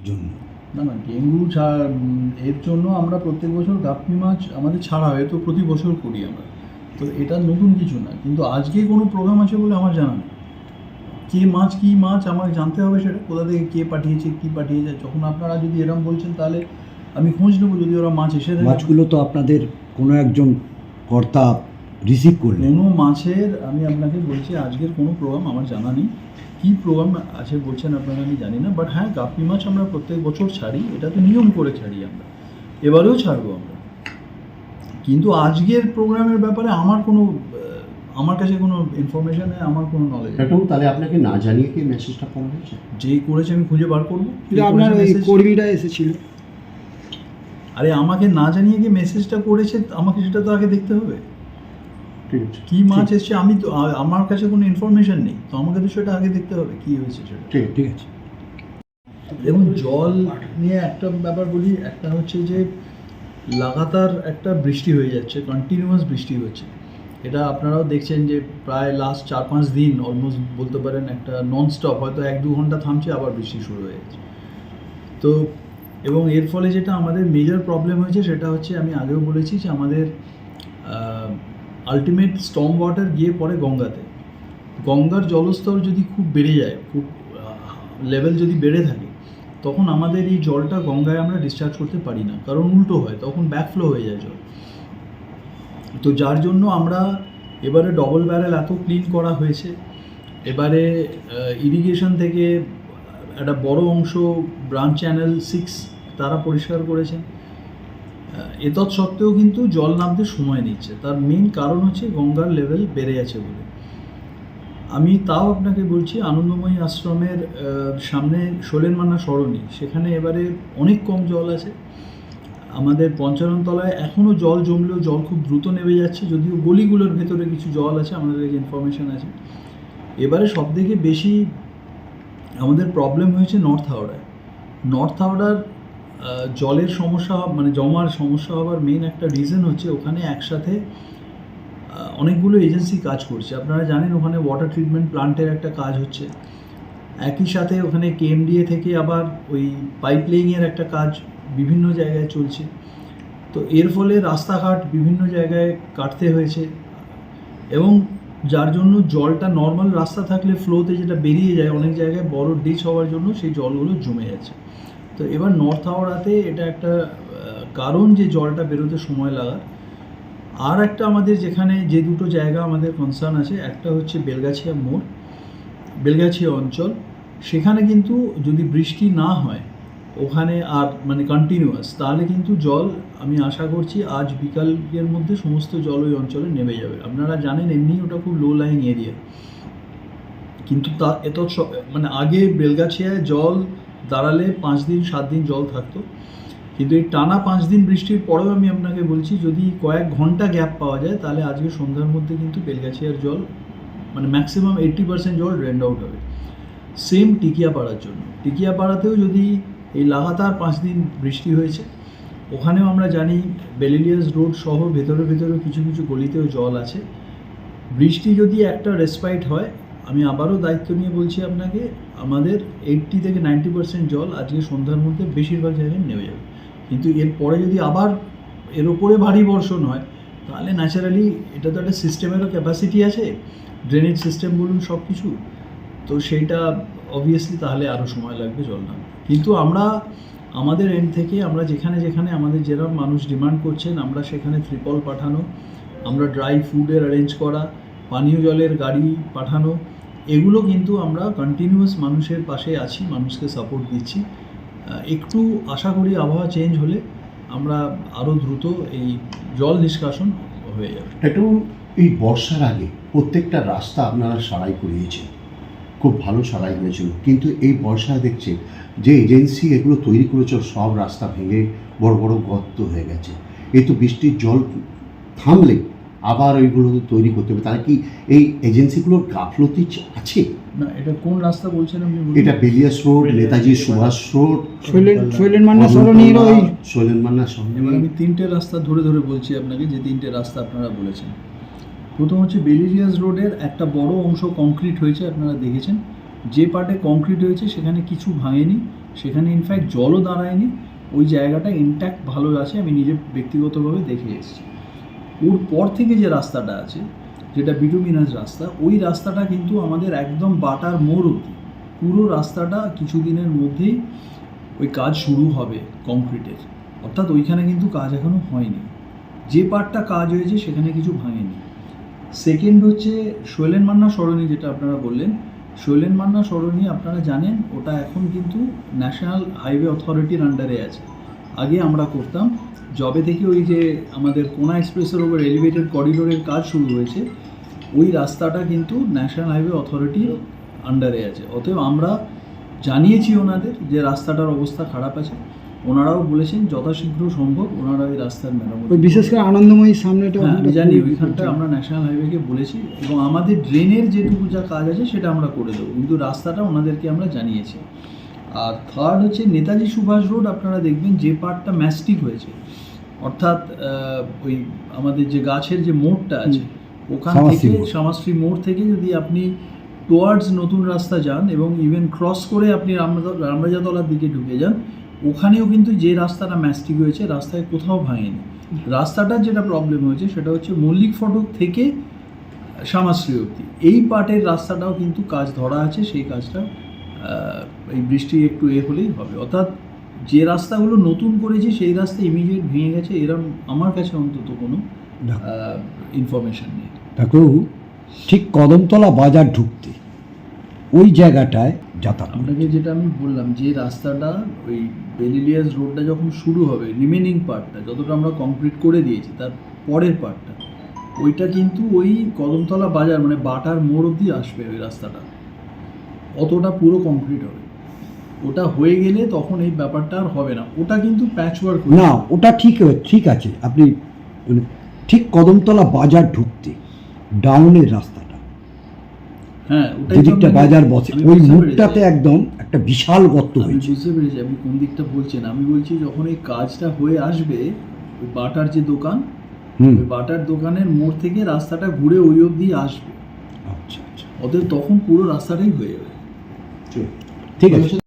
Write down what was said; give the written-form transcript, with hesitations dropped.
জন্য? না ডেঙ্গু এর জন্য আমরা প্রত্যেক বছর গাপ্পি মাছ আমাদের ছাড়া হয়, তো প্রতি বছর করি আমরা, তো এটা নতুন কিছু না। কিন্তু আজকে কোনো প্রোগ্রাম আছে বলে আমার জানা নেই। কে মাছ কী মাছ আমাকে জানতে হবে, সেটা কোথা থেকে কে পাঠিয়েছে কী পাঠিয়েছে। যখন আপনারা যদি এরম বলছেন তাহলে আমি খোঁজ নেবো, যদি ওরা মাছ এসে দেয়। মাছগুলো তো আপনাদের কোনো একজন কর্তা রিসিভ করলেন। কোনো মাছের আমি আপনাকে বলছি আজকের কোনো প্রোগ্রাম আমার জানা নেই। কী প্রোগ্রাম আছে বলছেন আপনারা আমি জানি না, বাট হ্যাঁ গাপ্পি মাছ আমরা প্রত্যেক বছর ছাড়ি, এটা তো নিয়ম করে ছাড়ি আমরা, এবারেও ছাড়বো আমরা। কিন্তু আজকের প্রোগ্রামের ব্যাপারে আমার কাছে কোনো ইনফরমেশন নেই, আমার কোনো নলেজ নেই। তাহলে আপনাকে না জানিয়ে কি মেসেজটা করা হয়েছে? যেই করেছে আমি খুঁজে বার করবো। আপনার ওই কর্মীরা এসেছিল, আরে আমাকে না জানিয়ে কি মেসেজটা করেছে, আমাকে সেটা তো আগে দেখতে হবে। ঠিক আছে, কী মাছ এসছে আমি তো, আমার কাছে কোনো ইনফরমেশন নেই, তো আমাকে তো সেটা আগে দেখতে হবে কী হয়েছে সেটা। ঠিক আছে। দেখুন জল নিয়ে একটা ব্যাপার বলি, একটা হচ্ছে যে লাগাতার একটা বৃষ্টি হয়ে যাচ্ছে, কন্টিনিউয়াস বৃষ্টি হচ্ছে। এটা আপনারাও দেখছেন যে প্রায় লাস্ট 4-5 দিন অলমোস্ট বলতে পারেন একটা ননস্টপ, হয়তো 1-2 ঘন্টা থামছে আবার বৃষ্টি শুরু হয়ে যাচ্ছে। তো এবং এর ফলে যেটা আমাদের মেজর প্রবলেম হয়েছে সেটা হচ্ছে, আমি আগেও বলেছি যে আমাদের আলটিমেট স্টর্ম ওয়াটার গিয়ে পড়ে গঙ্গাতে। গঙ্গার জলস্তর যদি খুব বেড়ে যায়, খুব লেভেল যদি বেড়ে থাকে, তখন আমাদের এই জলটা গঙ্গায় আমরা ডিসচার্জ করতে পারি না, কারণ উল্টো হয়, তখন ব্যাকফ্লো হয়ে যায় জল। তো যার জন্য আমরা এবারে ডবল ব্যারেল এত ক্লিন করা হয়েছে, এবারে ইরিগেশন থেকে একটা বড় অংশ ব্রাঞ্চ চ্যানেল 6 তারা পরিষ্কার করেছেন। এতৎ সত্ত্বেও কিন্তু জল নামতে সময় নিচ্ছে, তার মেইন কারণ হচ্ছে গঙ্গার লেভেল বেড়ে আছে বলে। আমি তাও আপনাকে বলছি, আনন্দময়ী আশ্রমের সামনে শোলেনমান্না সরণি, সেখানে এবারে অনেক কম জল আছে। আমাদের পঞ্চাননতলায় এখনও জল জমলেও জল খুব দ্রুত নেমে যাচ্ছে, যদিও গলিগুলোর ভেতরে কিছু জল আছে, আমাদের কাছে ইনফরমেশান আছে। এবারে সবথেকে বেশি আমাদের প্রবলেম হয়েছে নর্থ হাওড়ায়। নর্থ হাওড়ার জলের সমস্যা, মানে জমার সমস্যা হওয়ার মেইন একটা রিজন হচ্ছে ওখানে একসাথে অনেকগুলো এজেন্সি কাজ করছে। আপনারা জানেন ওখানে ওয়াটার ট্রিটমেন্ট প্লান্টের একটা কাজ হচ্ছে, একই সাথে ওখানে কেএমডিএ থেকে আবার ওই পাইপ লেইংয়ের একটা কাজ বিভিন্ন জায়গায় চলছে। তো এর ফলে রাস্তাঘাট বিভিন্ন জায়গায় কাটতে হয়েছে, এবং যার জন্য জলটা নর্মাল রাস্তা থাকলে ফ্লোতে যেটা বেরিয়ে যায়, অনেক জায়গায় বড় ডিচ হওয়ার জন্য সেই জলগুলো জমে যাচ্ছে। তো এবার নর্থ হাওড়াতে এটা একটা কারণ যে জলটা বেরোতে সময় লাগার। আর একটা আমাদের যেখানে যে দুটো জায়গা আমাদের কনসার্ন আছে, একটা হচ্ছে বেলগাছিয়া মোড়, বেলগাছিয়া অঞ্চল, সেখানে কিন্তু যদি বৃষ্টি না হয় ওখানে আর মানে কন্টিনিউয়াস, তাহলে কিন্তু জল, আমি আশা করছি আজ বিকালের মধ্যে সমস্ত জল ওই অঞ্চলে নেমে যাবে। আপনারা জানেন এমনি ওটা খুব লো লাইং এরিয়া, কিন্তু তা মানে আগে বেলগাছিয়ায় জল দাঁড়ালে 5 দিন 7 দিন জল থাকতো, কিন্তু এই টানা 5 দিন বৃষ্টির পরেও আমি আপনাকে বলছি যদি কয়েক ঘন্টা গ্যাপ পাওয়া যায়, তাহলে আজকে সন্ধ্যার মধ্যে কিন্তু বেলগাছিয়ার জল মানে ম্যাক্সিমাম 80% জল ড্রেন্ড আউট হবে। সেম টিকিয়াপাড়ার জন্য, টিকিয়াপাড়াতেও যদি এই লাগাতার 5 দিন বৃষ্টি হয়েছে, ওখানেও আমরা জানি বেলিলিয়াস রোড সহ ভেতরে ভেতরে কিছু কিছু গলিতেও জল আছে। বৃষ্টি যদি একটা রেসপাইট হয়, আমি আবারও দায়িত্ব নিয়ে বলছি আপনাকে, আমাদের 80 থেকে 90% জল আজকে সন্ধ্যার মধ্যে বেশিরভাগ জায়গায় নেমে যাবে। কিন্তু এরপরে যদি আবার এর ওপরে ভারী বর্ষণ হয়, তাহলে ন্যাচারালি এটা তো একটা সিস্টেমেরও ক্যাপাসিটি আছে, ড্রেনেজ সিস্টেম বলুন সব কিছু, তো সেইটা অবভিয়াসলি তাহলে আরও সময় লাগবে জল নামতে। কিন্তু আমরা আমাদের এন্ড থেকে আমরা যেখানে যেখানে আমাদের যেরকম মানুষ ডিমান্ড করছেন, আমরা সেখানে ত্রিপল পাঠানো, আমরা ড্রাই ফুডের অ্যারেঞ্জ করা, পানীয় জলের গাড়ি পাঠানো, এগুলো কিন্তু আমরা কন্টিনিউয়াস মানুষের পাশে আছি, মানুষকে সাপোর্ট দিচ্ছি। একটু আশা করি আবহাওয়া চেঞ্জ হলে আমরা আরও দ্রুত এই জল নিষ্কাশন হয়ে যাবে। একটু এই বর্ষার আগে প্রত্যেকটা রাস্তা আপনারা সারাই করিয়েছেন, খুব ভালো সারাই হয়েছিল, কিন্তু এই বর্ষায় দেখছে যে এজেন্সি এগুলো তৈরি করেছিল সব রাস্তা ভেঙে বড় বড় গর্ত হয়ে গেছে। এই তো বৃষ্টির জল থামলে আবার ওইগুলো তৈরি করতে হবে, তাহলে কি এই এজেন্সিগুলোর গাফলতি আছে? না, এটা কোন রাস্তা বলছেন আপনি? এটা বেলিয়াস রোড, নেতাজি সুভাষ রোড, শৈলেনমান্না সরণির ওই শৈলেনমান্না সরণি। এবার আমি 3টে রাস্তা ধরে ধরে বলছি আপনাকে, যে 3টে রাস্তা আপনারা বলেছেন। প্রথম হচ্ছে বেলিলিয়াস রোডের একটা বড় অংশ কংক্রিট হয়েছে, আপনারা দেখেছেন, যে পার্টে কংক্রিট হয়েছে সেখানে কিছু ভাঙেনি, সেখানে ইনফ্যাক্ট জলও দাঁড়ায়নি, ওই জায়গাটা ইনট্যাক্ট ভালো আছে, আমি নিজে ব্যক্তিগতভাবে দেখে এসেছি। ওর পর থেকে যে রাস্তাটা আছে, যেটা বিটুমিনাস রাস্তা, ওই রাস্তাটা কিন্তু আমাদের একদম বাটার মোড় অবধি পুরো রাস্তাটা কিছুদিনের মধ্যেই ওই কাজ শুরু হবে কংক্রিটের, অর্থাৎ ওইখানে কিন্তু কাজ এখনও হয়নি। যে পার্টটা কাজ হয়েছে সেখানে কিছু ভাঙেনি। সেকেন্ড হচ্ছে শৈলেন মান্না সরণি, যেটা আপনারা বললেন, শৈলেন মান্না সরণি আপনারা জানেন ওটা এখন কিন্তু ন্যাশনাল হাইওয়ে অথরিটির আন্ডারে আছে। আগে আমরা করতাম, যবে থেকে ওই যে আমাদের কোনা এক্সপ্রেসের ওপর এলিভেটেড করিডোরের কাজ শুরু হয়েছে, ওই রাস্তাটা কিন্তু ন্যাশনাল হাইওয়ে অথরিটির আন্ডারে আছে। অতএব আমরা জানিয়েছি ওনাদের যে রাস্তাটার অবস্থা খারাপ আছে, ওনারাও বলেছেন যথাশীঘ্র সম্ভব ওনারা ওই রাস্তার মেরামত। ওই বিশেষ করে আনন্দময়ী সামনেটা হ্যাঁ, আমি ওখানটা জানি খুব- ওইখানটা আমরা ন্যাশনাল হাইওয়েকে বলেছি এবং আমাদের ড্রেনের যেটুকু যা কাজ আছে সেটা আমরা করে দেবো, কিন্তু রাস্তাটা ওনাদেরকে আমরা জানিয়েছি। আর থার্ড হচ্ছে নেতাজি সুভাষ রোড, আপনারা দেখবেন যে পার্টটা ম্যাস্টিক হয়েছে, অর্থাৎ ওই আমাদের যে গাছের যে মোড়টা আছে ওখান শ্যামাশ্রী থেকে মোড়। শ্যামাশ্রী মোড় থেকে যদি আপনি টুয়ার্ডস নতুন রাস্তা যান এবং ইভেন ক্রস করে আপনি রামরাজাতলার দিকে ঢুকে যান, ওখানেও কিন্তু যে রাস্তাটা ম্যাস্টিক হয়েছে রাস্তায় কোথাও ভাঙেনি। রাস্তাটার যেটা প্রবলেম হয়েছে সেটা হচ্ছে মল্লিক ফটক থেকে শ্যামাশ্রী অবধি এই পার্টের রাস্তাটাও কিন্তু কাজ ধরা আছে, সেই কাজটা এই বৃষ্টি একটু হলেই হবে। অর্থাৎ যে রাস্তাগুলো নতুন করেছি সেই রাস্তা ইমিডিয়েট ভেঙে গেছে এরকম আমার কাছে অন্তত কোনো ইনফরমেশন নেই। ডাক্তারবাবু, ঠিক কদমতলা বাজার ঢুকতে ওই জায়গাটায় যাতায়াত আপনাকে যেটা আমি বললাম, যে রাস্তাটা ওই বেলিলিয়াস রোডটা যখন শুরু হবে, রিমেনিং পার্টটা যতটা আমরা কমপ্লিট করে দিয়েছি তার পরের পার্টটা, ওইটা কিন্তু ওই কদমতলা বাজার মানে বাটার মোড় অবধি আসবে ওই রাস্তাটা, অতটা পুরো কমপ্লিট হবে। ওটা হয়ে গেলে তখন এই ব্যাপারটা আর হবে না, ওটা কিন্তু প্যাচওয়ার্ক না, ওটা ঠিক আছে। আপনি মানে ঠিক কদমতলা বাজার ঢুকতে ডাউনের রাস্তাটা, হ্যাঁ, ওটাই তো যেদিকটা আপনাকে- বাজার বসে, আমি ওই বুঝতে মুখটাতে পেরেছি। একদম একটা বিশাল গর্ত আমি হয়েছে। বুঝতে পেরেছি আপনি কোন দিকটা বলছেন। আমি বলছি যখন এই কাজটা হয়ে আসবে, ওই বাটার যে দোকান, হুম, ওই বাটার দোকানের মোড় থেকে রাস্তাটা ঘুরে ওই অবধি আসবে, আচ্ছা আচ্ছা, অতএব তখন পুরো রাস্তাটাই হয়ে যাবে। ঠিক আছে।